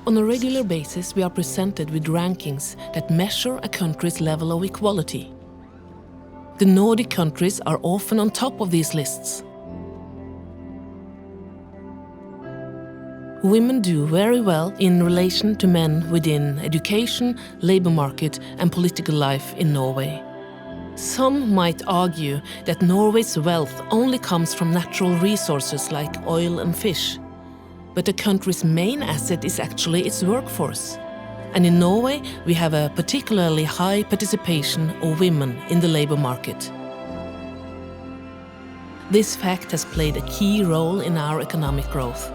On a regular basis, we are presented with rankings that measure a country's level of equality. The Nordic countries are often on top of these lists. Women do very well in relation to men within education, labor market and political life in Norway. Some might argue that Norway's wealth only comes from natural resources like oil and fish. But the country's main asset is actually its workforce. And in Norway, we have a particularly high participation of women in the labor market. This fact has played a key role in our economic growth.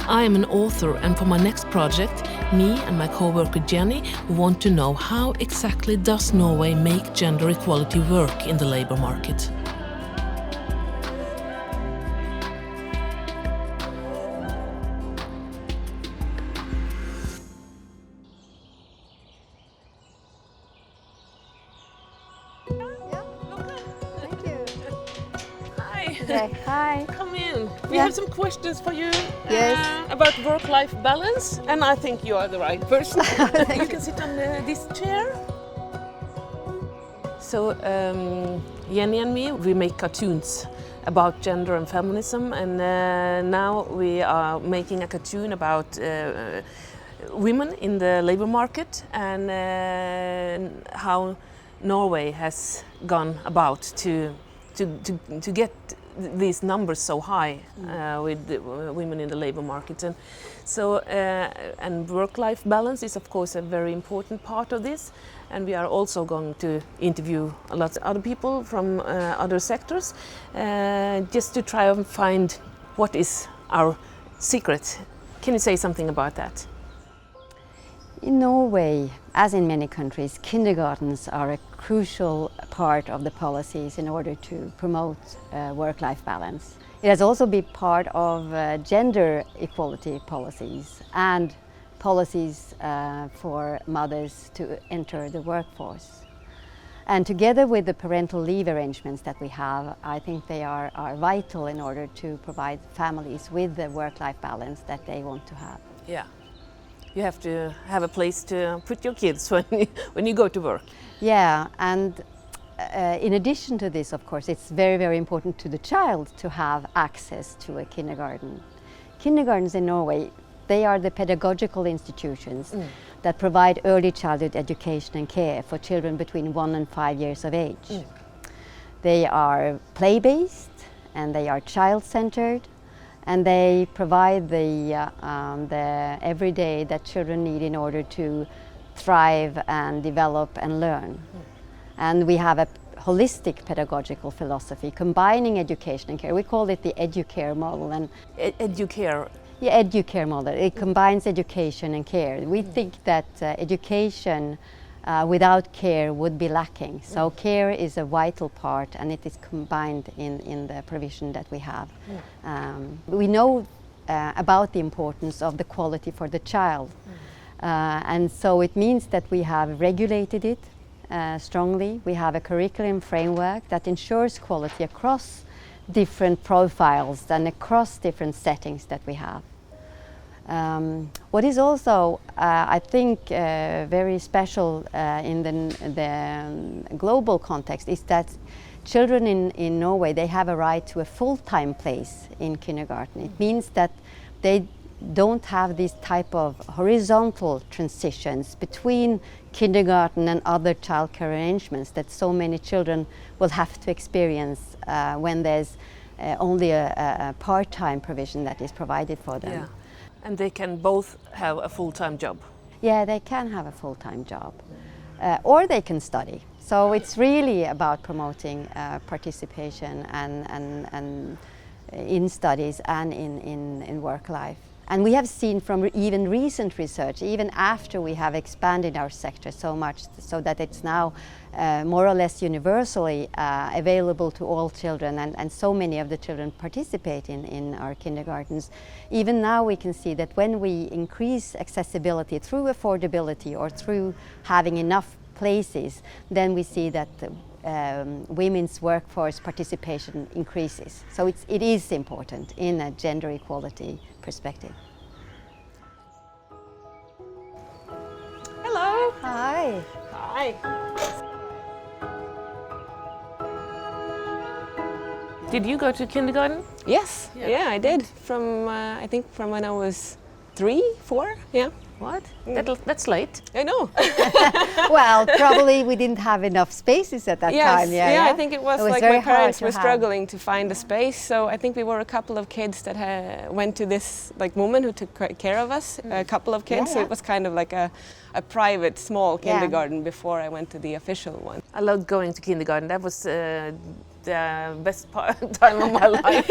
I am an author, and for my next project, me and my co-worker Jenny want to know how exactly does Norway make gender equality work in the labor market. Thank you. Hi. Okay. Hi. Come in. We Yeah. have some questions for you Yes. about work-life balance, and I think you are the right person. You can sit on this chair. So Jenny and me, we make cartoons about gender and feminism, and now we are making a cartoon about women in the labor market and how Norway has gone about to get these numbers so high with the women in the labor market. And so and work-life balance is of course a very important part of this, and we are also going to interview a lot of other people from other sectors just to try and find what is our secret. Can you say something about that? In Norway, as in many countries, kindergartens are a crucial part of the policies in order to promote work-life balance. It has also been part of gender equality policies and policies for mothers to enter the workforce. And together with the parental leave arrangements that we have, I think they are vital in order to provide families with the work-life balance that they want to have. Yeah. You have to have a place to put your kids when you go to work. Yeah, and in addition to this, of course, it's very, very important to the child to have access to a kindergarten. Kindergartens in Norway, they are the pedagogical institutions that provide early childhood education and care for children between 1 and 5 years of age. They are play-based and they are child-centered, and they provide the everyday that children need in order to thrive and develop and learn. And we have a holistic pedagogical philosophy combining education and care. We call it the educare model. And Educare. Yeah, educare model. It combines education and care. We think that education without care would be lacking. So care is a vital part, and it is combined in the provision that we have. We know about the importance of the quality for the child. And so it means that we have regulated it strongly. We have a curriculum framework that ensures quality across different profiles and across different settings that we have. What is also, I think, very special in the global context is that children in Norway, they have a right to a full-time place in kindergarten. It means that they don't have these type of horizontal transitions between kindergarten and other childcare arrangements that so many children will have to experience when there's only a part-time provision that is provided for them. Yeah. And they can both have a full-time job. Yeah, they can have a full-time job, or they can study. So it's really about promoting participation and in studies and in work life. And we have seen from even recent research, even after we have expanded our sector so much so that it's now more or less universally available to all children, and so many of the children participate in our kindergartens. Even now we can see that when we increase accessibility through affordability or through having enough places, then we see that women's workforce participation increases. So it is important in a gender equality perspective. Hello. Hi. Hi. Did you go to kindergarten? Yes. Yeah, I did. From I think from when I was 3, 4. Yeah. What? That's late. I know. Well, probably we didn't have enough spaces at that Yes. time. Yeah, I think it was like very my parents hard were to struggling to find a space. So I think we were a couple of kids that went to this like woman who took care of us. A couple of kids. Yeah, So yeah. it was kind of like a private small kindergarten before I went to the official one. I loved going to kindergarten. That was the best time of my life.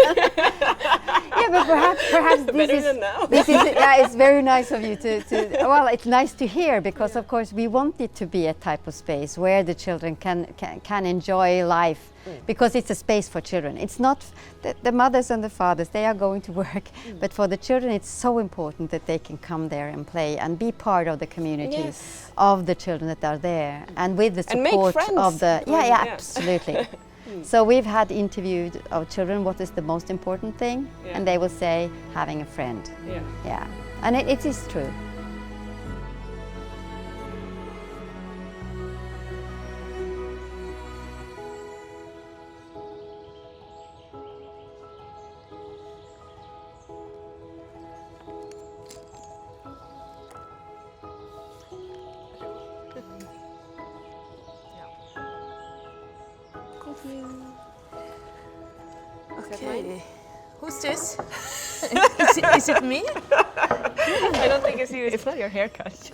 Yeah, but perhaps this Better is, than now. this is, yeah, it's very nice of you to well, it's nice to hear, because of course we want it to be a type of space where the children can enjoy life, because it's a space for children. It's not the mothers and the fathers, they are going to work, but for the children it's so important that they can come there and play and be part of the community. Yes. Of the children that are there, and with the And make support friends. of the Yeah. absolutely. So we've had interviewed our children, what is the most important thing? Yeah. And they will say, having a friend. Yeah. Yeah, and it is true. Okay. Who's this? Is it me? I don't think it's you. It's not your haircut.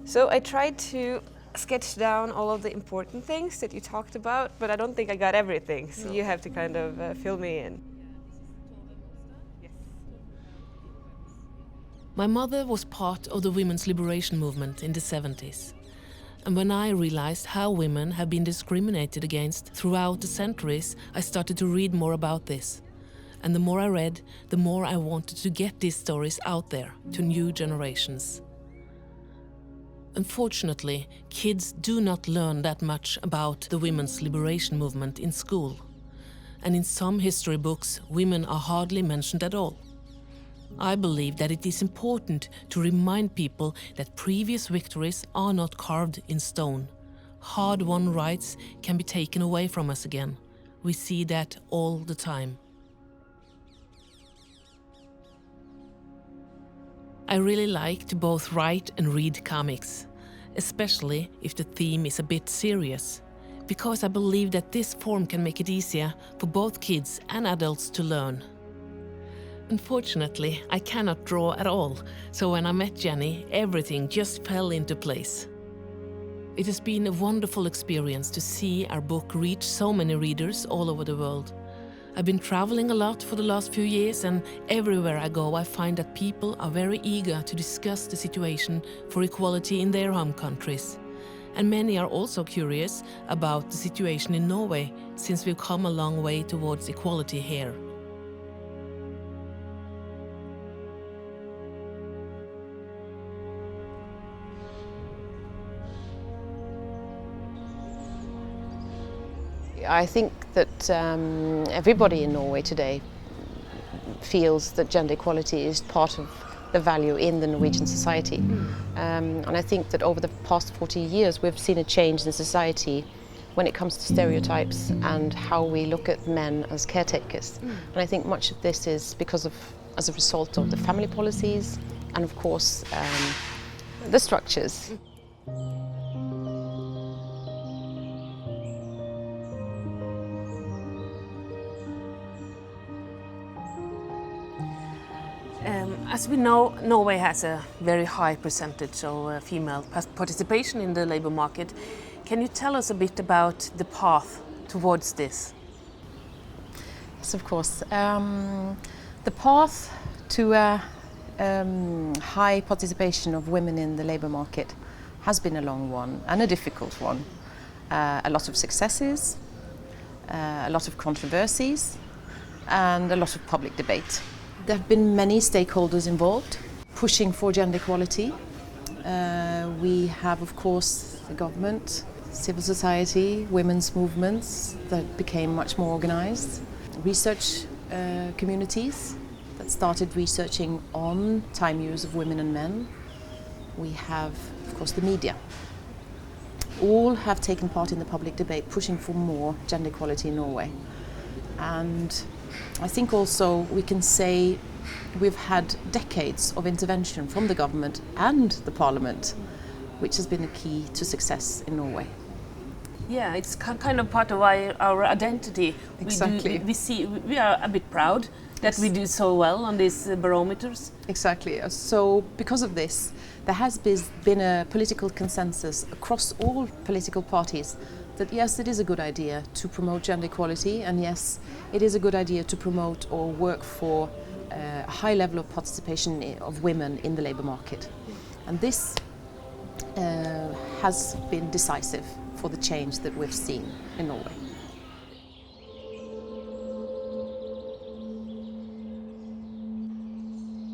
So I tried to sketch down all of the important things that you talked about, but I don't think I got everything. So you have to kind of fill me in. My mother was part of the women's liberation movement in the 70s. And when I realized how women have been discriminated against throughout the centuries, I started to read more about this. And the more I read, the more I wanted to get these stories out there to new generations. Unfortunately, kids do not learn that much about the women's liberation movement in school. And in some history books, women are hardly mentioned at all. I believe that it is important to remind people that previous victories are not carved in stone. Hard-won rights can be taken away from us again. We see that all the time. I really like to both write and read comics, especially if the theme is a bit serious, because I believe that this form can make it easier for both kids and adults to learn. Unfortunately, I cannot draw at all, so when I met Jenny, everything just fell into place. It has been a wonderful experience to see our book reach so many readers all over the world. I've been traveling a lot for the last few years, and everywhere I go I find that people are very eager to discuss the situation for equality in their home countries. And many are also curious about the situation in Norway, since we've come a long way towards equality here. I think that everybody in Norway today feels that gender equality is part of the value in the Norwegian society. And I think that over the past 40 years we've seen a change in society when it comes to stereotypes and how we look at men as caretakers. And I think much of this is as a result of the family policies and of course the structures. As we know, Norway has a very high percentage of female participation in the labour market. Can you tell us a bit about the path towards this? Yes, of course. The path to high participation of women in the labour market has been a long one and a difficult one. A lot of successes, a lot of controversies, and a lot of public debate. There have been many stakeholders involved pushing for gender equality. We have, of course, the government, civil society, women's movements that became much more organised, research communities that started researching on time use of women and men. We have, of course, the media. All have taken part in the public debate pushing for more gender equality in Norway. And I think also we can say we've had decades of intervention from the government and the parliament, which has been the key to success in Norway. Yeah, it's kind of part of our identity. Exactly. We are a bit proud that we do so well on these barometers. Exactly. So because of this, there has been a political consensus across all political parties that yes, it is a good idea to promote gender equality, and yes, it is a good idea to promote or work for a high level of participation of women in the labour market. And this has been decisive for the change that we've seen in Norway.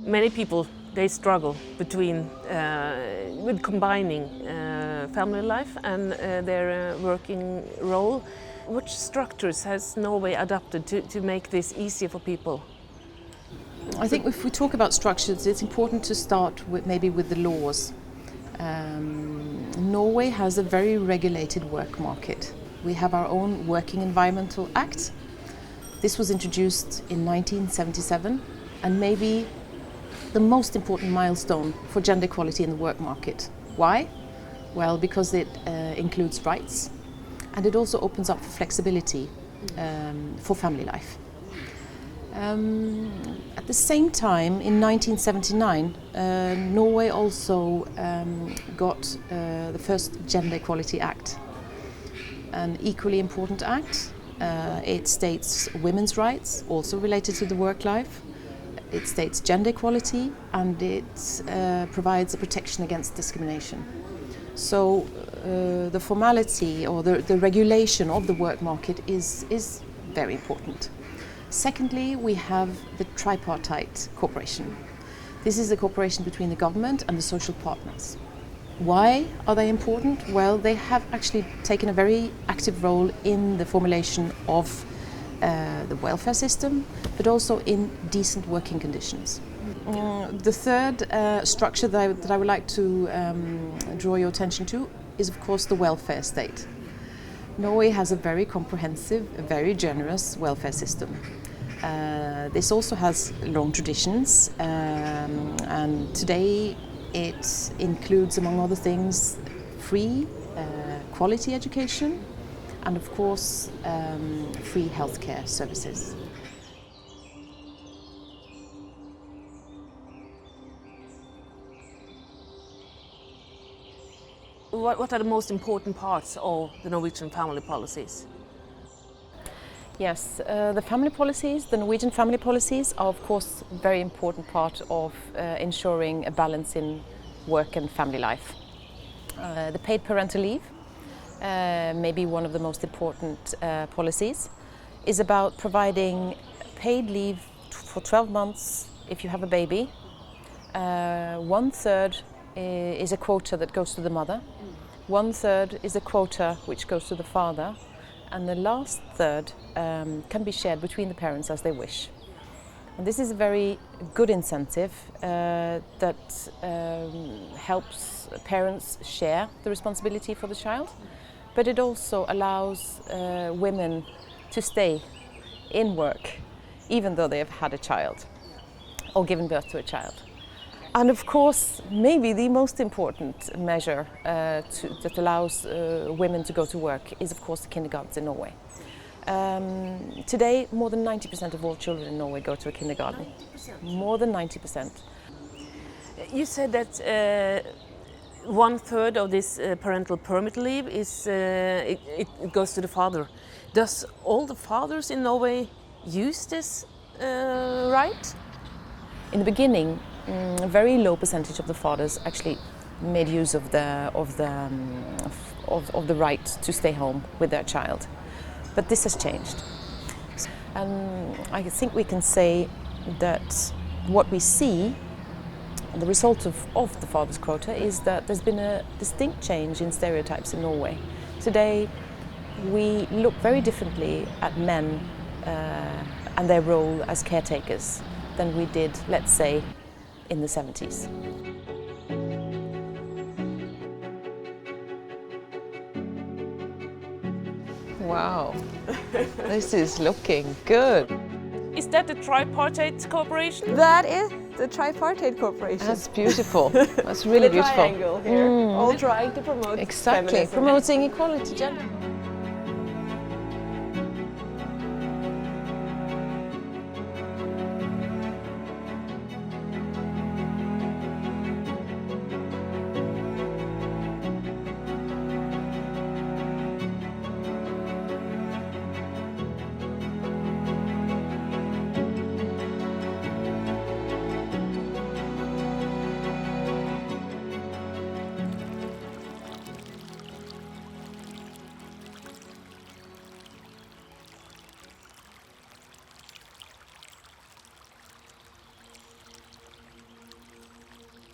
Many people, they struggle with combining family life and their working role. Which structures has Norway adopted to make this easier for people? I think if we talk about structures, it's important to start with the laws. Norway has a very regulated work market. We have our own Working Environmental Act. This was introduced in 1977 and maybe the most important milestone for gender equality in the work market. Why? Well, because it includes rights and it also opens up for flexibility for family life. At the same time, in 1979, Norway also got the first Gender Equality Act, an equally important act. It states women's rights, also related to the work life. It states gender equality, and it provides a protection against discrimination. So the formality or the regulation of the work market is very important. Secondly, we have the tripartite cooperation. This is a cooperation between the government and the social partners. Why are they important? Well, they have actually taken a very active role in the formulation of the welfare system, but also in decent working conditions. The third structure that I would like to draw your attention to is, of course, the welfare state. Norway has a very comprehensive, very generous welfare system. This also has long traditions, and today it includes, among other things, free quality education and, of course, free healthcare services. What are the most important parts of the Norwegian family policies? Yes, the family policies, the Norwegian family policies are of course a very important part of ensuring a balance in work and family life. The paid parental leave, maybe one of the most important policies, is about providing paid leave for 12 months if you have a baby. 1/3 is a quota that goes to the mother. 1/3 is a quota which goes to the father. And the last third can be shared between the parents as they wish. And this is a very good incentive that helps parents share the responsibility for the child, but it also allows women to stay in work even though they have had a child or given birth to a child. And of course, maybe the most important measure that allows women to go to work is, of course, the kindergartens in Norway. Today, more than 90% of all children in Norway go to a kindergarten. 90%. More than 90%. You said that 1/3 of this parental permit leave is it goes to the father. Does all the fathers in Norway use this right? In the beginning, a very low percentage of the fathers actually made use of the right to stay home with their child, but this has changed. And I think we can say that what we see, the result of the father's quota, is that there's been a distinct change in stereotypes in Norway. Today, we look very differently at men and their role as caretakers than we did, let's say, in the 70s. Wow, this is looking good. Is that the tripartite cooperation? That is the tripartite cooperation. That's beautiful. That's really the beautiful. Triangle here, all trying to promote Exactly, feminism. promoting equality, gender.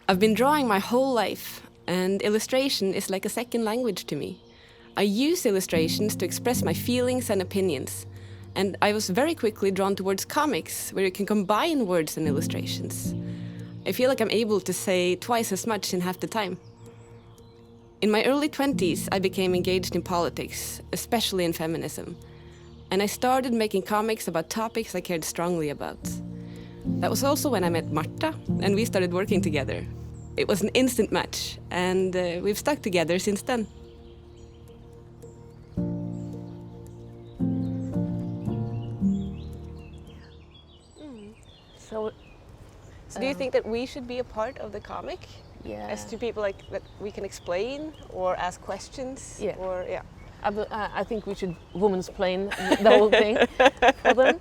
I've been drawing my whole life, and illustration is like a second language to me. I use illustrations to express my feelings and opinions, and I was very quickly drawn towards comics, where you can combine words and illustrations. I feel like I'm able to say twice as much in half the time. In my early 20s, I became engaged in politics, especially in feminism, and I started making comics about topics I cared strongly about. That was also when I met Marta, and we started working together. It was an instant match, and we've stuck together since then. So do you think that we should be a part of the comic? Yeah. As to people like that we can explain or ask questions? Yeah. Or, yeah. I think we should womansplain the whole thing for them.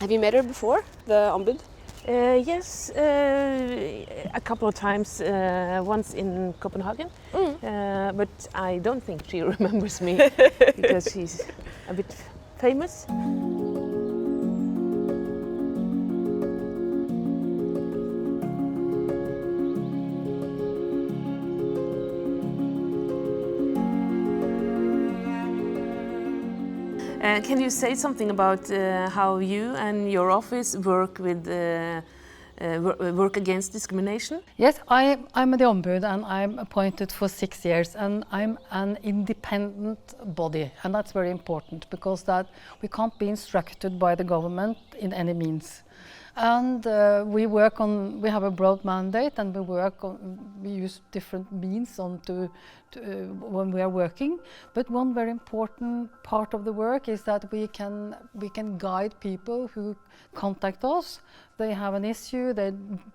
Have you met her before, the ombud? Yes, a couple of times, once in Copenhagen, but I don't think she remembers me because she's a bit famous. Can you say something about how you and your office work with work against discrimination? Yes, I'm the Ombud, and I'm appointed for 6 years, and I'm an independent body, and that's very important because that we can't be instructed by the government in any means. And we have a broad mandate, and we use different means when we are working. But one very important part of the work is that we can guide people who contact us. They have an issue,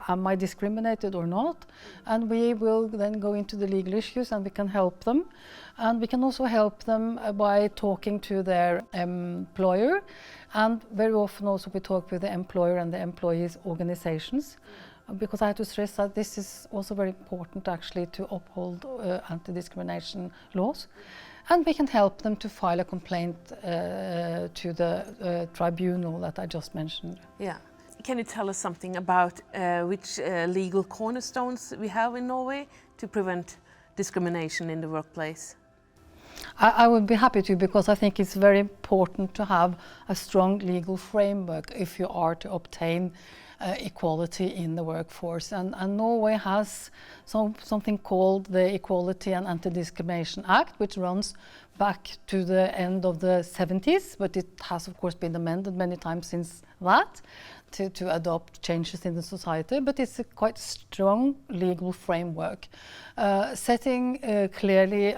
am I discriminated or not? And we will then go into the legal issues, and we can help them. And we can also help them by talking to their employer. And very often also we talk with the employer and the employees' organizations, because I have to stress that this is also very important actually to uphold anti-discrimination laws. And we can help them to file a complaint to the tribunal that I just mentioned. Yeah. Can you tell us something about which legal cornerstones we have in Norway to prevent discrimination in the workplace? I would be happy to, because I think it's very important to have a strong legal framework if you are to obtain equality in the workforce. And Norway has something called the Equality and Anti-Discrimination Act, which runs back to the end of the 70s, but it has of course been amended many times since that to adopt changes in the society. But it's a quite strong legal framework, setting clearly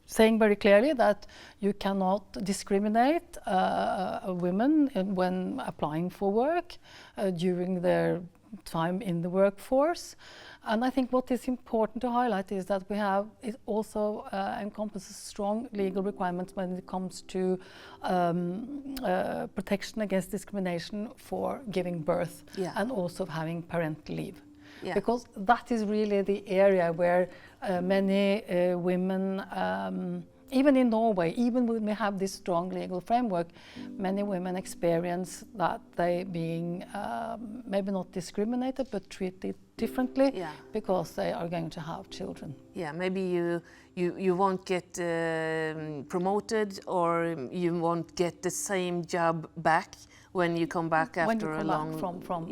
saying very clearly that you cannot discriminate women when applying for work during their time in the workforce. And I think what is important to highlight is that it also encompasses strong legal requirements when it comes to protection against discrimination for giving birth and also having parental leave. Yeah. Because that is really the area where many women, even in Norway, even when we have this strong legal framework, many women experience that they being maybe not discriminated but treated differently because they are going to have children. Yeah, maybe you won't get promoted, or you won't get the same job back when you come back after a long... From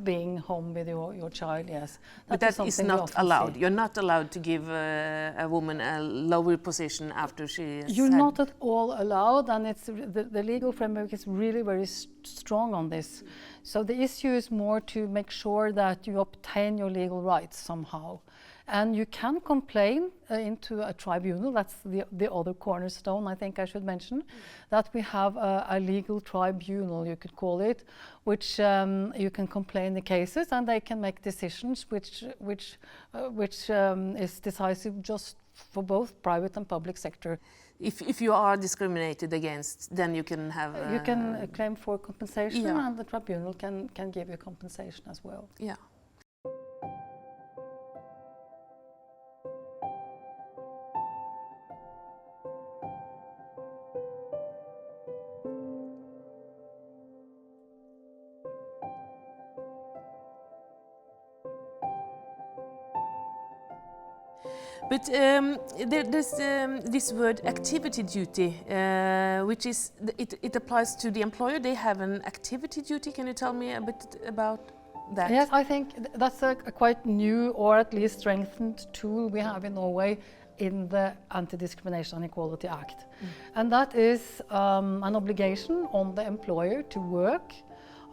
being home with your child, yes. But that is not allowed. You're not allowed to give a woman a lower position after she has You're not at all allowed, and it's the legal framework is really very strong on this. So the issue is more to make sure that you obtain your legal rights somehow. And you can complain into a tribunal. That's the other cornerstone, I think I should mention, that we have a legal tribunal, you could call it, which you can complain the cases, and they can make decisions which is decisive just for both private and public sector. If you are discriminated against, then you can have... you can claim for compensation, and the tribunal can give you compensation as well. Yeah. But there's this word activity duty, which is, it applies to the employer. They have an activity duty. Can you tell me a bit about that? Yes, I think that's a quite new, or at least strengthened tool we have in Norway in the Anti-Discrimination and Equality Act. And that is an obligation on the employer to work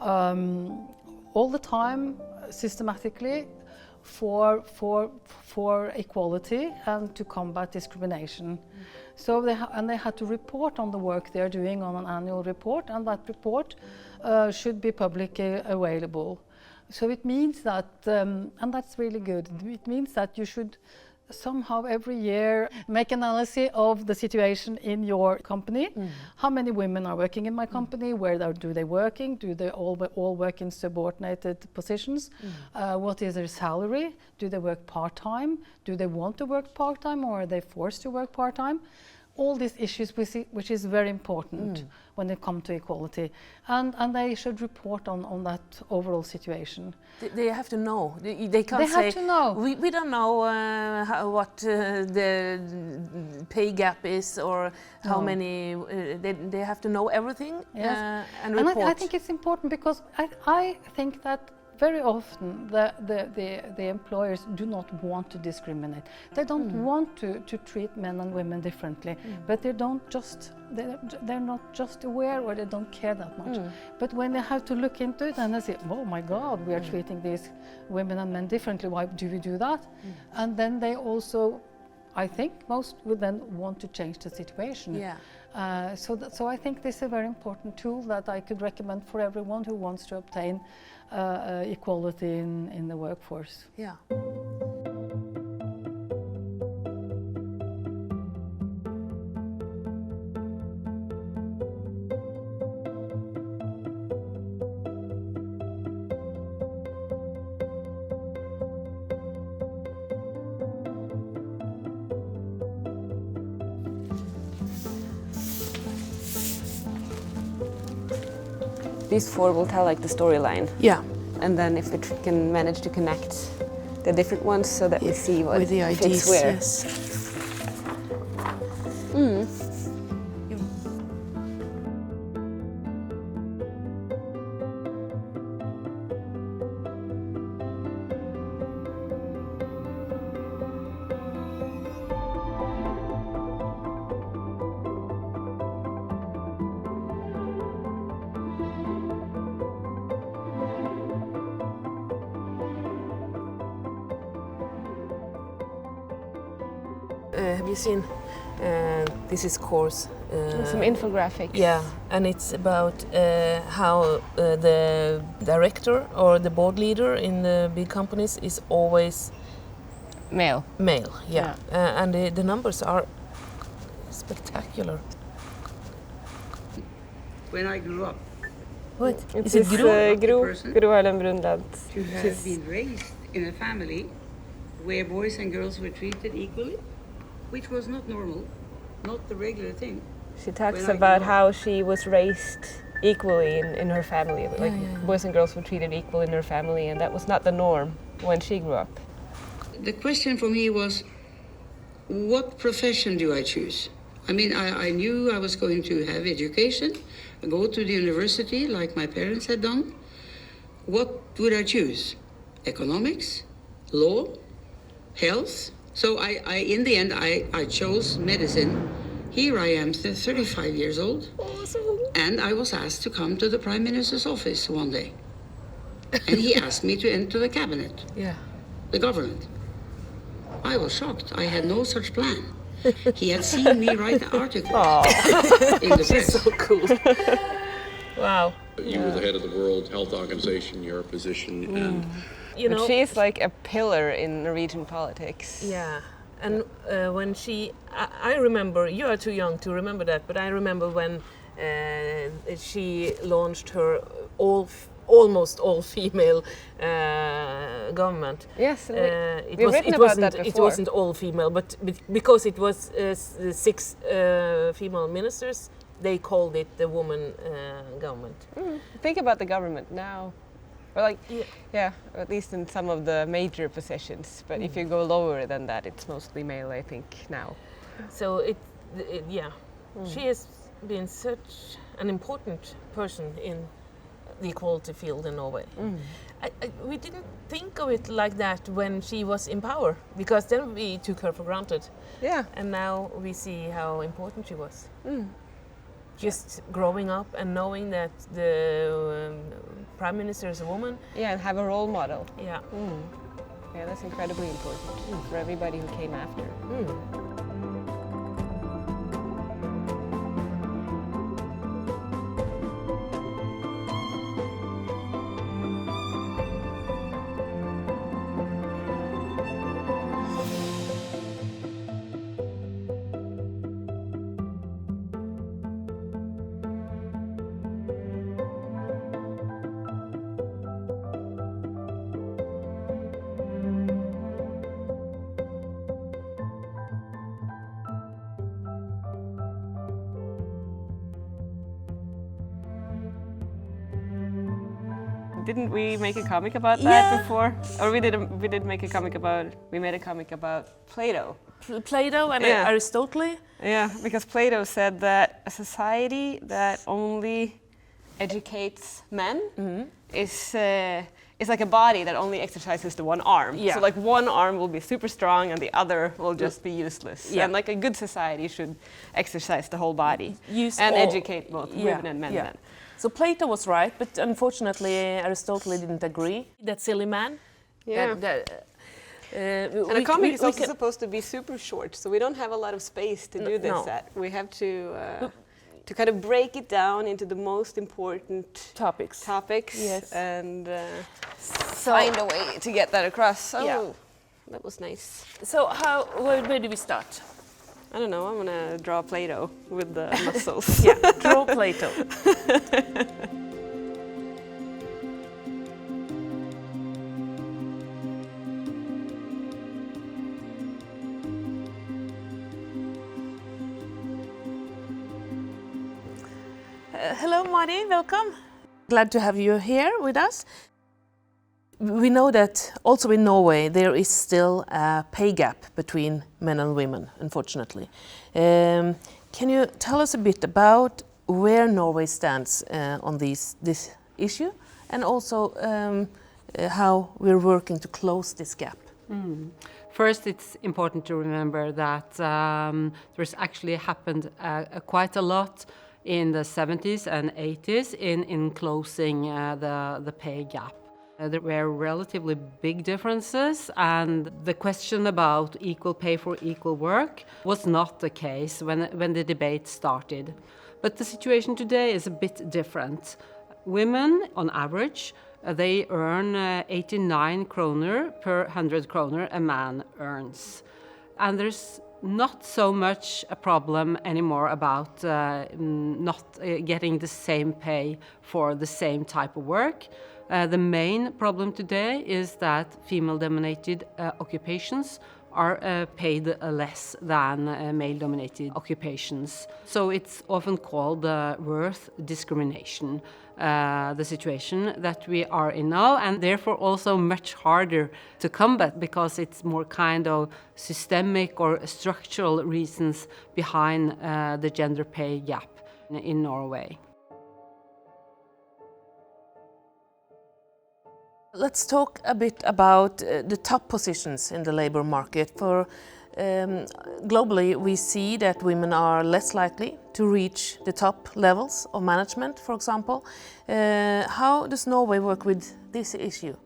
all the time, systematically, for equality and to combat discrimination. So they had to report on the work they're doing on an annual report, and that report should be publicly available. So it means that, and that's really good, it means that you should somehow every year make analysis of the situation in your company. How many women are working in my company? Where do they working? Do they all work in subordinated positions? What is their salary? Do they work part-time? Do they want to work part-time, or are they forced to work part-time? All these issues we see, which is very important when it comes to equality, and they should report on that overall situation. They have to know. They can't say, have to know. We don't know what the pay gap is, or how many. They have to know everything and report. And I think it's important, because I think that very often the employers do not want to discriminate. They don't want to treat men and women differently, but they're not just aware, or they don't care that much. But when they have to look into it and they say, oh my God, we are treating these women and men differently, why do we do that? And then they also, I think most would then want to change the situation. Yeah. So I think this is a very important tool that I could recommend for everyone who wants to obtain equality in the workforce. Yeah. These four will tell like the storyline. Yeah. And then if we can manage to connect the different ones so that we see what with the fits ideas, where. Yes. Have you seen? This is course. Some infographics. Yeah, and it's about how the director or the board leader in the big companies is always Male. male. Yeah, and the numbers are spectacular. When I grew up, What? It's Is it Gro? Gro Harlem Brundtland. to have been raised in a family where boys and girls were treated equally, which was not normal, not the regular thing. She talks When I about grew up. how she was raised equally in her family. Like boys and girls were treated equal in her family, and that was not the norm when she grew up. The question for me was, what profession do I choose? I mean, I knew I was going to have education, go to the university like my parents had done. What would I choose? Economics, law, health? So in the end, I chose medicine. Here I am, 35 years old, and I was asked to come to the Prime Minister's office one day. And he asked me to enter the cabinet, Yeah. the government. I was shocked. I had no such plan. He had seen me write the article in the press. So cool. Wow. You were the head of the World Health Organization, your position, and You But know. she's like a pillar in Norwegian politics. Yeah, and when I remember, you are too young to remember that, but I remember when she launched her almost all-female government. Yes, and It we've was- written it about wasn't- that It before. wasn't all-female, but because it was 6 female ministers, they called it the woman government. Think about the government now. Or like, Yeah. or at least in some of the major positions. But if you go lower than that, it's mostly male, I think, now. So she has been such an important person in the equality field in Norway. We didn't think of it like that when she was in power, because then we took her for granted. Yeah. And now we see how important she was. Just growing up and knowing that the prime minister is a woman. Yeah, and have a role model. Yeah. Yeah, that's incredibly important for everybody who came after. Didn't we make a comic about that before? Or we did make a comic about, we made a comic about Plato. Plato and Yeah. Aristotle. Yeah, because Plato said that a society that only educates men is like a body that only exercises the one arm. Yeah. So like one arm will be super strong and the other will just be useless. Yeah. And like a good society should exercise the whole body Use and all- educate both women and men. Then. So Plato was right, but unfortunately Aristotle didn't agree. That silly man. Yeah. And a comic is also supposed to be super short, so we don't have a lot of space to do this no. at. We have to kind of break it down into the most important topics. Yes. and find a way to get that across. Oh, Yeah. that was nice. So where do we start? I don't know, I'm gonna draw Plato with the muscles. Yeah, draw Plato. Hello, Mari, welcome. Glad to have you here with us. We know that also in Norway there is still a pay gap between men and women, unfortunately. Can you tell us a bit about where Norway stands on this issue, and also how we're working to close this gap? First, it's important to remember that there's actually happened quite a lot in the 70s and 80s in closing the pay gap. There were relatively big differences, and the question about equal pay for equal work was not the case when the debate started. But the situation today is a bit different. Women, on average, they earn 89 kroner per 100 kroner a man earns. And there's not so much a problem anymore about not getting the same pay for the same type of work. The main problem today is that female-dominated occupations are paid less than male-dominated occupations. So it's often called worth discrimination, the situation that we are in now, and therefore also much harder to combat because it's more kind of systemic or structural reasons behind the gender pay gap in Norway. Let's talk a bit about the top positions in the labor market. For globally, we see that women are less likely to reach the top levels of management, for example. How does Norway work with this issue?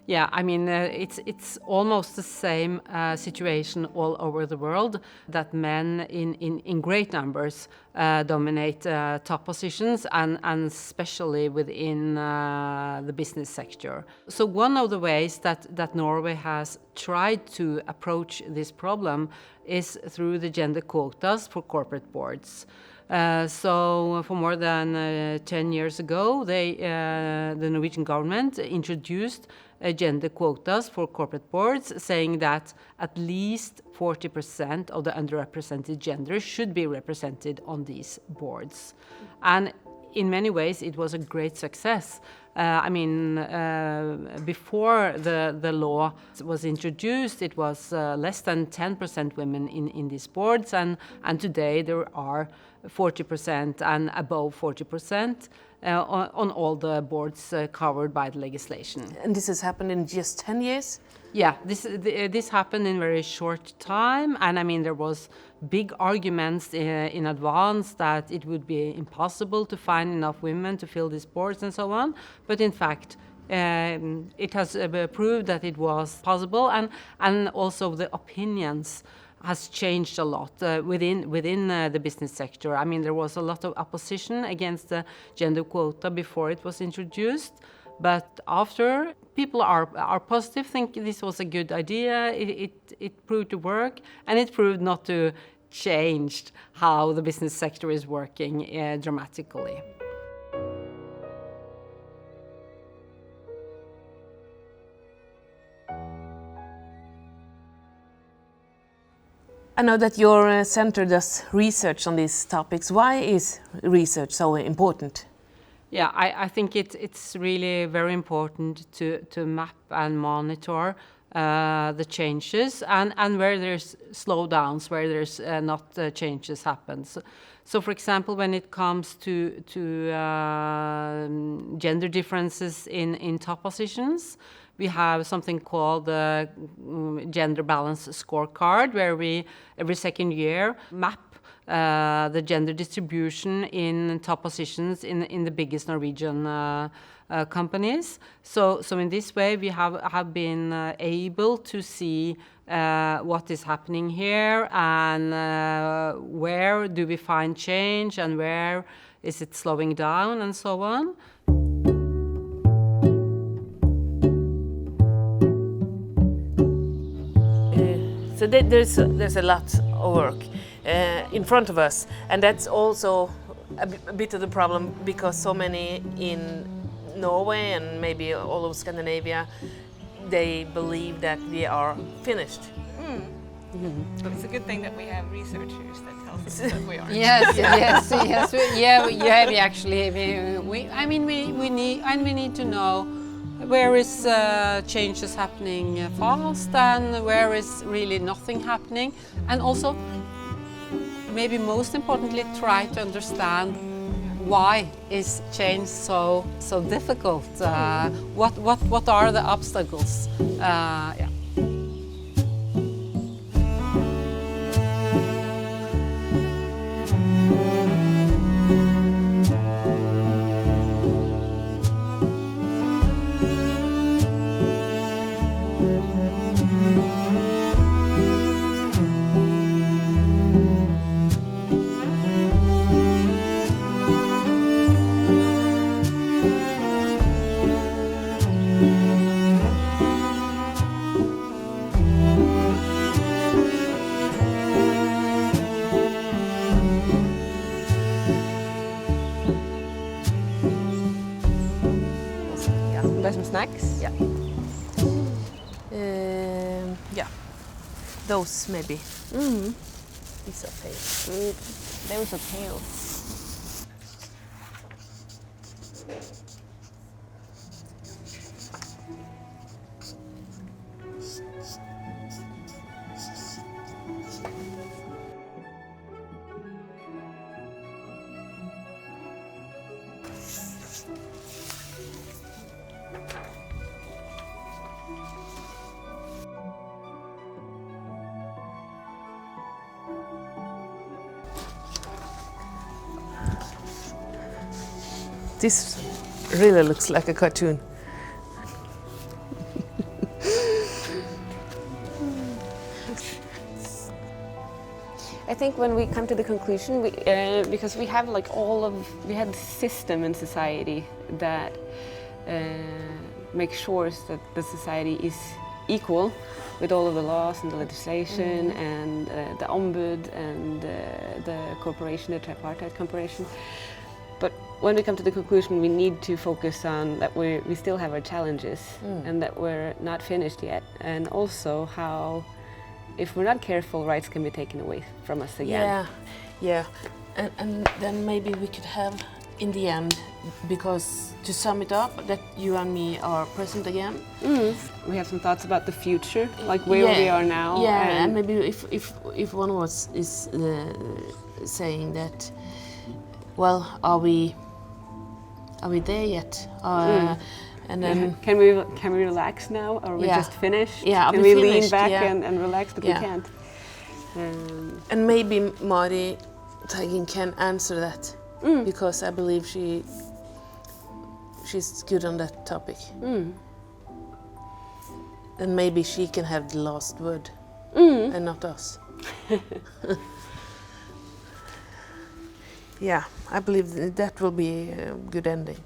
Yeah, I mean, it's almost the same situation all over the world, that men in great numbers dominate top positions, and especially within the business sector. So one of the ways that Norway has tried to approach this problem is through the gender quotas for corporate boards. So for more than 10 years ago, the Norwegian government introduced gender quotas for corporate boards, saying that at least 40% of the underrepresented gender should be represented on these boards. And in many ways, it was a great success. I mean, before the law was introduced, it was less than 10% women in these boards, and today there are 40% and above 40% on all the boards covered by the legislation. And this has happened in just 10 years? Yeah, this happened in very short time, and I mean there was big arguments in advance that it would be impossible to find enough women to fill these boards and so on. But in fact, it has proved that it was possible, and also the opinions has changed a lot within the business sector. I mean, there was a lot of opposition against the gender quota before it was introduced, but after, people are positive, think this was a good idea, it proved to work, and it proved not to change how the business sector is working dramatically. I know that your center does research on these topics. Why is research so important? Yeah, I think it's really very important to map and monitor the changes and where there's slowdowns, where there's not changes happen. So for example, when it comes to gender differences in top positions, we have something called the gender balance scorecard, where we every second year map the gender distribution in top positions in the biggest Norwegian companies. So in this way, we have been able to see what is happening here, and where do we find change, and where is it slowing down, and so on. So there's a lot of work in front of us, and that's also a bit of the problem, because so many in Norway and maybe all of Scandinavia, they believe that we are finished. But it's a good thing that we have researchers that tell us that we are. Yes. We actually, we need to know where is changes happening fast and where is really nothing happening, and also maybe most importantly try to understand why is change so difficult. What are the obstacles? Yeah. snacks? Yeah. Yeah. Those maybe. These are pale. Those are pale. This really looks like a cartoon. I think when we come to the conclusion, because we have like we had this system in society that makes sure that the society is equal with all of the laws and the legislation and the ombud and the corporation, the tripartite corporation. But when we come to the conclusion, we need to focus on that we still have our challenges and that we're not finished yet, and also how, if we're not careful, rights can be taken away from us again. Yeah. And then maybe we could have, in the end, because to sum it up, that you and me are present again. We have some thoughts about the future, like where we are now. Yeah, and maybe if one of us is saying that, well, are we there yet? And then can we relax now? Or are we just finished? Yeah, can we lean back and relax? But we can't. And maybe Mari Teigen can answer that because I believe she's good on that topic. And maybe she can have the last word and not us. Yeah, I believe that will be a good ending.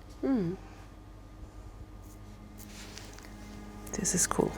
This is cool.